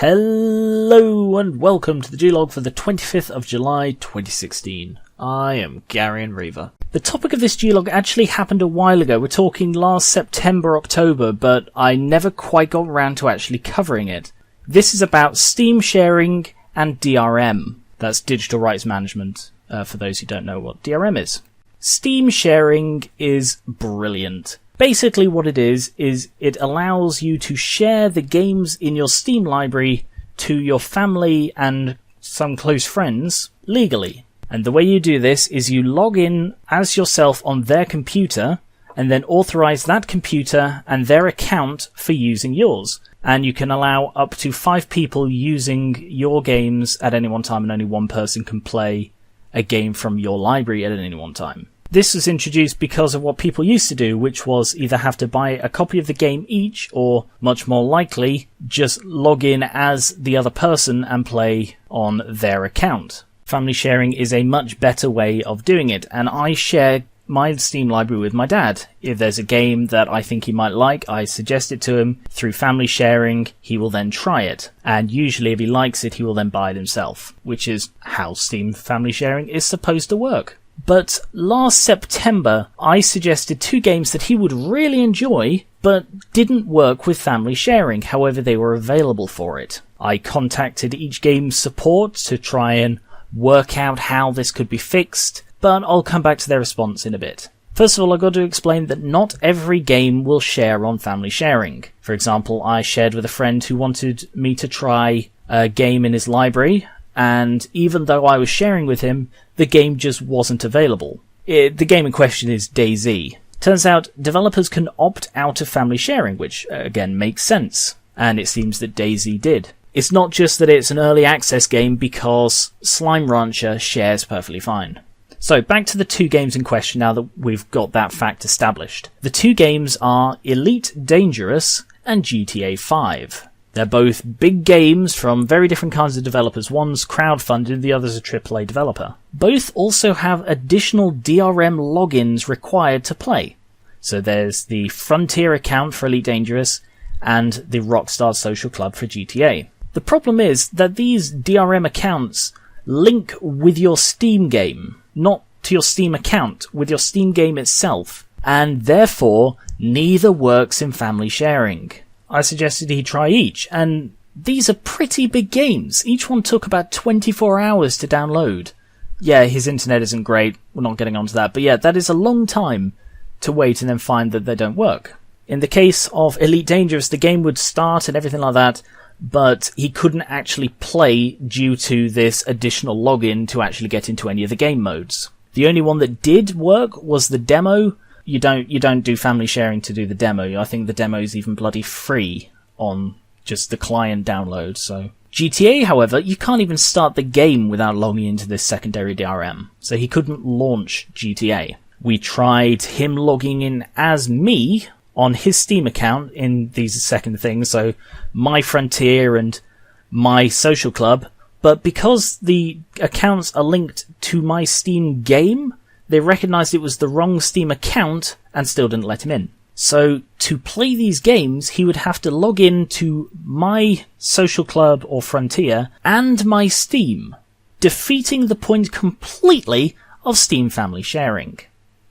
Hello and welcome to the G-Log for the 25th of July 2016. I am Geran. The topic of this G-Log actually happened a while ago. We're talking last September, October, but I never quite got around to actually covering it. This is about Steam sharing and DRM. That's digital rights management, for those who don't know what DRM is. Steam sharing is brilliant. Basically what it is it allows you to share the games in your Steam library to your family and some close friends legally. And the way you do this is you log in as yourself on their computer and then authorize that computer and their account for using yours. And you can allow up to 5 people using your games at any one time, and only one person can play a game from your library at any one time. This was introduced because of what people used to do, which was either have to buy a copy of the game each, or much more likely, just log in as the other person and play on their account. Family sharing is a much better way of doing it, and I share my Steam library with my dad. If there's a game that I think he might like, I suggest it to him through family sharing. He will then try it, and usually if he likes it, he will then buy it himself, which is how Steam family sharing is supposed to work. But last September, I suggested 2 games that he would really enjoy, but didn't work with family sharing, however they were available for it. I contacted each game's support to try and work out how this could be fixed, but I'll come back to their response in a bit. First of all, I've got to explain that not every game will share on family sharing. For example, I shared with a friend who wanted me to try a game in his library, and even though I was sharing with him, the game just wasn't available. The game in question is DayZ. Turns out developers can opt out of family sharing, which again makes sense, and it seems that DayZ did. It's not just that it's an early access game, because Slime Rancher shares perfectly fine. So back to the 2 games in question now that we've got that fact established. The 2 games are Elite Dangerous and GTA 5. They're both big games from very different kinds of developers. One's crowdfunded, the other's a AAA developer. Both also have additional DRM logins required to play. So there's the Frontier account for Elite Dangerous and the Rockstar Social Club for GTA. The problem is that these DRM accounts link with your Steam game, not to your Steam account, with your Steam game itself, and therefore neither works in family sharing. I suggested he try each, and these are pretty big games. Each one took about 24 hours to download. Yeah, his internet isn't great, we're not getting onto that, but yeah, that is a long time to wait and then find that they don't work. In the case of Elite Dangerous, the game would start and everything like that, but he couldn't actually play due to this additional login to actually get into any of the game modes. The only one that did work was the demo. You don't do family sharing to do the demo. I think the demo is even bloody free on just the client download. So GTA, however, you can't even start the game without logging into this secondary DRM. So he couldn't launch GTA. We tried him logging in as me on his Steam account in these second things, so My Frontier and My Social Club, but because the accounts are linked to my Steam game, they recognised it was the wrong Steam account and still didn't let him in. So to play these games, he would have to log in to My Social Club or Frontier and my Steam, defeating the point completely of Steam family sharing.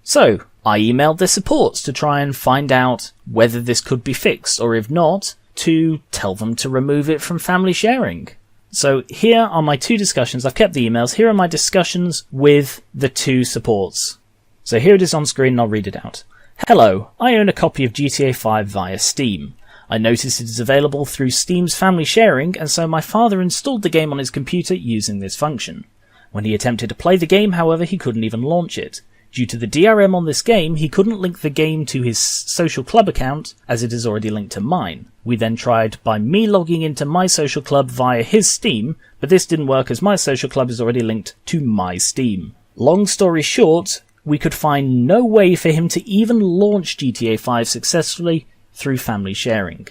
So I emailed their supports to try and find out whether this could be fixed, or if not, to tell them to remove it from family sharing. So here are my 2 discussions. I've kept the emails. Here are my discussions with the 2 supports. So here it is on screen, and I'll read it out. Hello, I own a copy of GTA 5 via Steam. I noticed it is available through Steam's family sharing, and so my father installed the game on his computer using this function. When he attempted to play the game, however, he couldn't even launch it. Due to the DRM on this game, he couldn't link the game to his Social Club account, as it is already linked to mine. We then tried by me logging into My Social Club via his Steam, but this didn't work as My Social Club is already linked to my Steam. Long story short, we could find no way for him to even launch GTA 5 successfully through family sharing.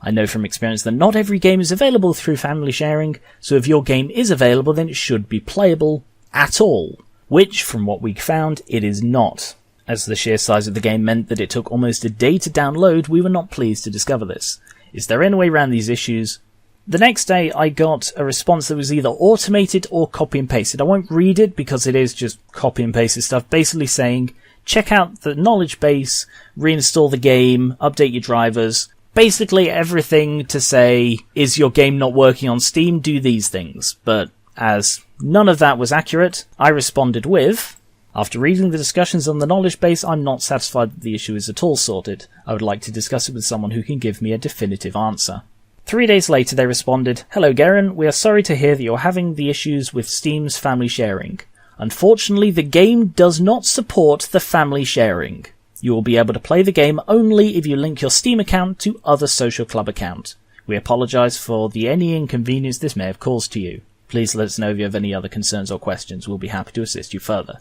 I know from experience that not every game is available through family sharing, so if your game is available, then it should be playable at all. Which, from what we found, it is not. As the sheer size of the game meant that it took almost a day to download, we were not pleased to discover this. Is there any way around these issues? The next day I got a response that was either automated or copy and pasted. I won't read it because it is just copy and pasted stuff, basically saying, check out the knowledge base, reinstall the game, update your drivers. Basically everything to say, is your game not working on Steam? Do these things. But as none of that was accurate, I responded with, after reading the discussions on the knowledge base, I'm not satisfied that the issue is at all sorted. I would like to discuss it with someone who can give me a definitive answer. 3 days later they responded, hello Geran, we are sorry to hear that you're having the issues with Steam's family sharing. Unfortunately, the game does not support the family sharing. You will be able to play the game only if you link your Steam account to other social club account. We apologise for any inconvenience this may have caused to you. Please let us know if you have any other concerns or questions. We'll be happy to assist you further.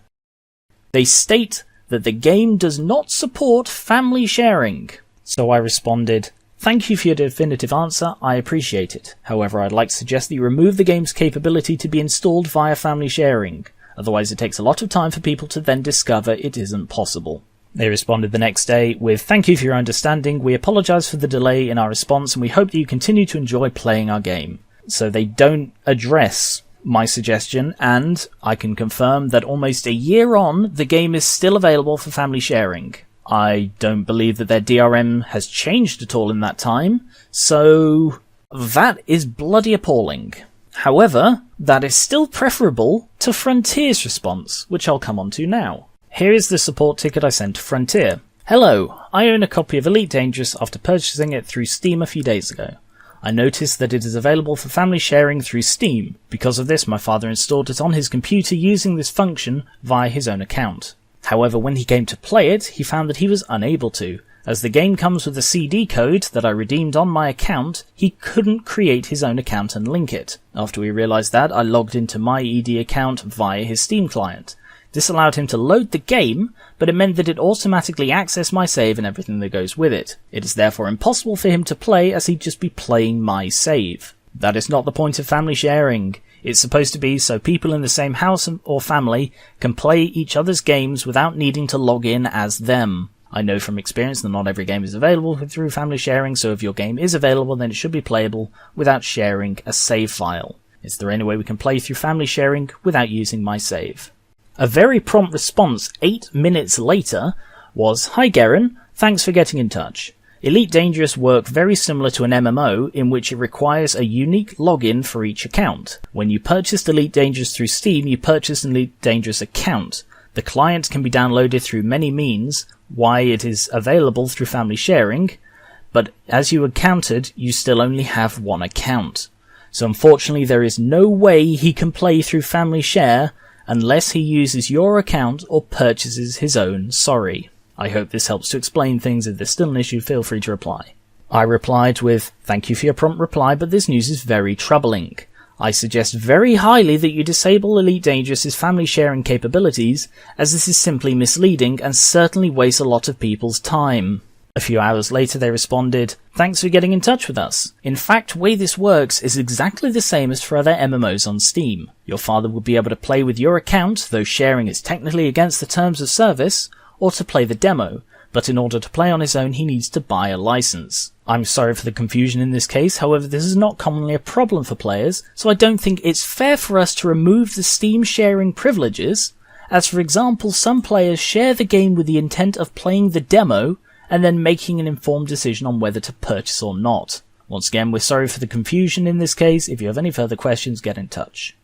They state that the game does not support family sharing. So I responded, thank you for your definitive answer, I appreciate it. However, I'd like to suggest that you remove the game's capability to be installed via family sharing. Otherwise it takes a lot of time for people to then discover it isn't possible. They responded the next day with, thank you for your understanding, we apologise for the delay in our response and we hope that you continue to enjoy playing our game. So they don't address my suggestion, and I can confirm that almost a year on, the game is still available for family sharing. I don't believe that their DRM has changed at all in that time, so that is bloody appalling. However, that is still preferable to Frontier's response, which I'll come on to now. Here is the support ticket I sent to Frontier. Hello, I own a copy of Elite Dangerous after purchasing it through Steam a few days ago. I noticed that it is available for family sharing through Steam. Because of this, my father installed it on his computer using this function via his own account. However, when he came to play it, he found that he was unable to. As the game comes with a CD code that I redeemed on my account, he couldn't create his own account and link it. After we realized that, I logged into my ED account via his Steam client. This allowed him to load the game, but it meant that it automatically accessed my save and everything that goes with it. It is therefore impossible for him to play, as he'd just be playing my save. That is not the point of family sharing. It's supposed to be so people in the same house or family can play each other's games without needing to log in as them. I know from experience that not every game is available through family sharing, so if your game is available then it should be playable without sharing a save file. Is there any way we can play through family sharing without using my save? A very prompt response 8 minutes later was, hi Geran, thanks for getting in touch. Elite Dangerous work very similar to an MMO in which it requires a unique login for each account. When you purchased Elite Dangerous through Steam, you purchased an Elite Dangerous account. The client can be downloaded through many means, why it is available through family sharing, but as you encountered, you still only have one account. So unfortunately there is no way he can play through family share unless he uses your account or purchases his own, sorry. I hope this helps to explain things. If there's still an issue, feel free to reply. I replied with, thank you for your prompt reply, but this news is very troubling. I suggest very highly that you disable Elite Dangerous's family sharing capabilities, as this is simply misleading and certainly wastes a lot of people's time. A few hours later they responded, thanks for getting in touch with us. In fact, the way this works is exactly the same as for other MMOs on Steam. Your father will be able to play with your account, though sharing is technically against the terms of service, or to play the demo, but in order to play on his own he needs to buy a license. I'm sorry for the confusion in this case, however this is not commonly a problem for players, so I don't think it's fair for us to remove the Steam sharing privileges, as for example some players share the game with the intent of playing the demo, and then making an informed decision on whether to purchase or not. Once again, we're sorry for the confusion in this case. If you have any further questions, get in touch.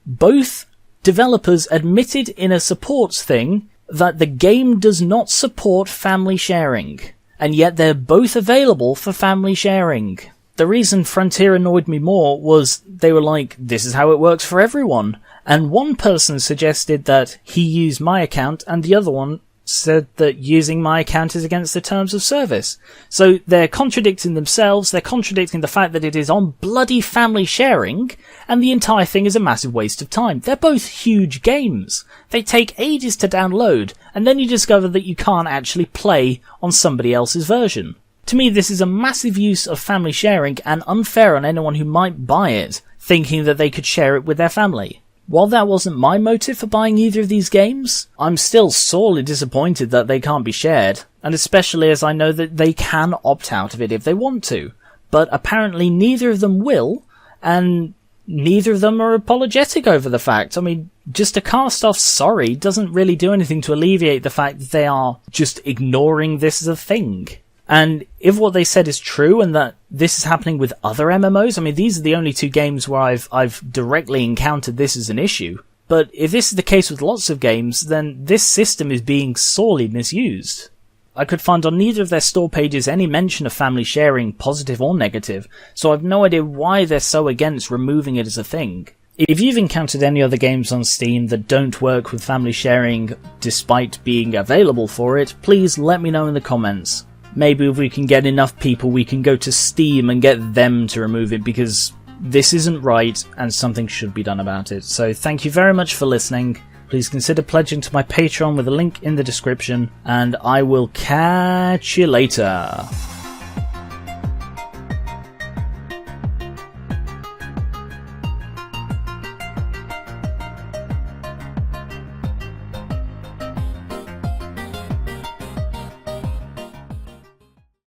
Both developers admitted in a supports thing that the game does not support family sharing, and yet they're both available for family sharing. The reason Frontier annoyed me more was they were like, this is how it works for everyone, and one person suggested that he used my account and the other one said that using my account is against the terms of service. So they're contradicting themselves, they're contradicting the fact that it is on bloody family sharing, and the entire thing is a massive waste of time. They're both huge games. They take ages to download, and then you discover that you can't actually play on somebody else's version. To me, this is a massive use of family sharing and unfair on anyone who might buy it, thinking that they could share it with their family. While that wasn't my motive for buying either of these games, I'm still sorely disappointed that they can't be shared, and especially as I know that they can opt out of it if they want to. but apparently neither of them will, and neither of them are apologetic over the fact. I mean, just a cast off sorry doesn't really do anything to alleviate the fact that they are just ignoring this as a thing. And if what they said is true and that this is happening with other MMOs, I mean, these are the only 2 games where I've directly encountered this as an issue. But if this is the case with lots of games, then this system is being sorely misused. I could find on neither of their store pages any mention of family sharing, positive or negative, so I've no idea why they're so against removing it as a thing. If you've encountered any other games on Steam that don't work with family sharing despite being available for it, please let me know in the comments. Maybe if we can get enough people, we can go to Steam and get them to remove it, because this isn't right and something should be done about it. So thank you very much for listening. Please consider pledging to my Patreon with a link in the description, and I will catch you later.